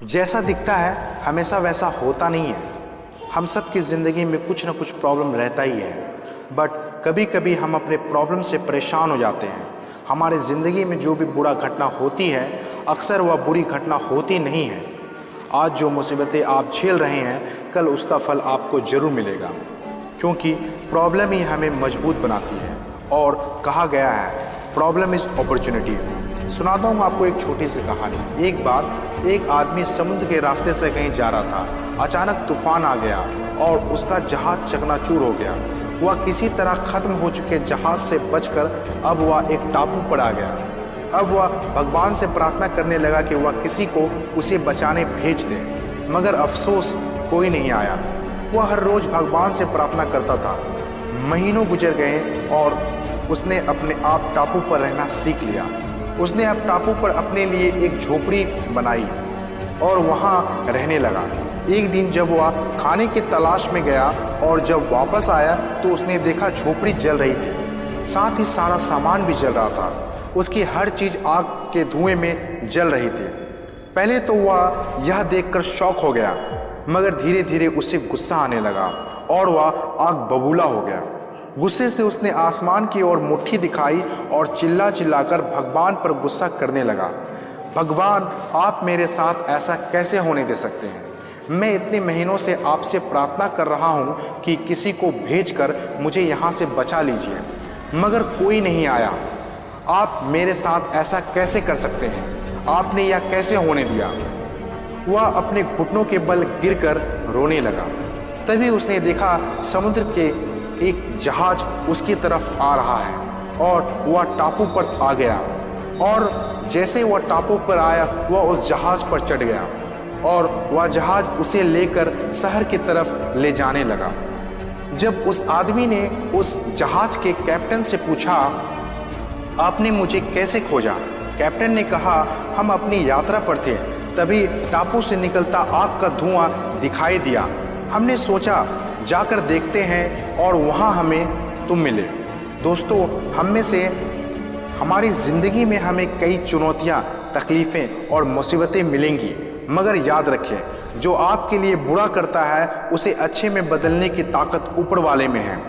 जैसा दिखता है हमेशा वैसा होता नहीं है। हम सब की ज़िंदगी में कुछ ना कुछ प्रॉब्लम रहता ही है, बट कभी कभी हम अपने प्रॉब्लम से परेशान हो जाते हैं। हमारे ज़िंदगी में जो भी बुरा घटना होती है, अक्सर वह बुरी घटना होती नहीं है। आज जो मुसीबतें आप झेल रहे हैं, कल उसका फल आपको ज़रूर मिलेगा, क्योंकि प्रॉब्लम ही हमें मजबूत बनाती है। और कहा गया है, प्रॉब्लम इज़ अपॉर्चुनिटी। सुनाता हूँ आपको एक छोटी सी कहानी। एक बार एक आदमी समुद्र के रास्ते से कहीं जा रहा था। अचानक तूफान आ गया और उसका जहाज चकनाचूर हो गया। वह किसी तरह खत्म हो चुके जहाज से बचकर अब वह एक टापू पर आ गया। अब वह भगवान से प्रार्थना करने लगा कि वह किसी को उसे बचाने भेज दे, मगर अफसोस कोई नहीं आया। वह हर रोज़ भगवान से प्रार्थना करता था। महीनों गुजर गए और उसने अपने आप टापू पर रहना सीख लिया। उसने अब टापू पर अपने लिए एक झोपड़ी बनाई और वहाँ रहने लगा। एक दिन जब वह खाने की तलाश में गया और जब वापस आया तो उसने देखा झोपड़ी जल रही थी, साथ ही सारा सामान भी जल रहा था। उसकी हर चीज़ आग के धुएं में जल रही थी। पहले तो वह यह देखकर शॉक हो गया, मगर धीरे धीरे उसे गुस्सा आने लगा और वह आग बबूला हो गया। गुस्से से उसने आसमान की ओर मुट्ठी दिखाई और चिल्ला चिल्लाकर भगवान पर गुस्सा करने लगा। भगवान, आप मेरे साथ ऐसा कैसे होने दे सकते हैं? मैं इतने महीनों से आपसे प्रार्थना कर रहा हूँ कि किसी को भेजकर मुझे यहाँ से बचा लीजिए, मगर कोई नहीं आया। आप मेरे साथ ऐसा कैसे कर सकते हैं? आपने यह कैसे होने दिया? वह अपने घुटनों के बल गिरकर रोने लगा। तभी उसने देखा समुद्र के एक जहाज उसकी तरफ आ रहा है और वह टापू पर आ गया। और जैसे वह टापू पर आया, वह उस जहाज पर चढ़ गया और वह जहाज उसे लेकर शहर की तरफ ले जाने लगा। जब उस आदमी ने उस जहाज के कैप्टन से पूछा, आपने मुझे कैसे खोजा? कैप्टन ने कहा, हम अपनी यात्रा पर थे, तभी टापू से निकलता आग का धुआं दिखाई दिया। हमने सोचा जाकर देखते हैं और वहाँ हमें तुम मिले। दोस्तों, हम में से हमारी ज़िंदगी में हमें कई चुनौतियाँ, तकलीफ़ें और मुसीबतें मिलेंगी, मगर याद रखें, जो आपके लिए बुरा करता है उसे अच्छे में बदलने की ताकत ऊपर वाले में है।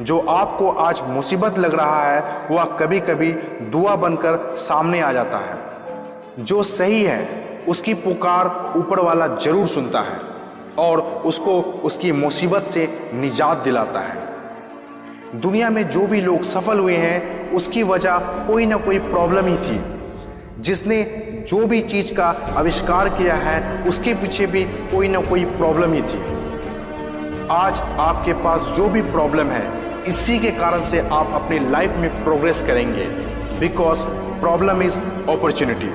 जो आपको आज मुसीबत लग रहा है, वह कभी कभी दुआ बनकर सामने आ जाता है। जो सही है उसकी पुकार ऊपर वाला जरूर सुनता है और उसको उसकी मुसीबत से निजात दिलाता है। दुनिया में जो भी लोग सफल हुए हैं, उसकी वजह कोई ना कोई प्रॉब्लम ही थी। जिसने जो भी चीज़ का आविष्कार किया है, उसके पीछे भी कोई ना कोई प्रॉब्लम ही थी। आज आपके पास जो भी प्रॉब्लम है, इसी के कारण से आप अपनी लाइफ में प्रोग्रेस करेंगे, बिकॉज प्रॉब्लम इज अपॉर्चुनिटी।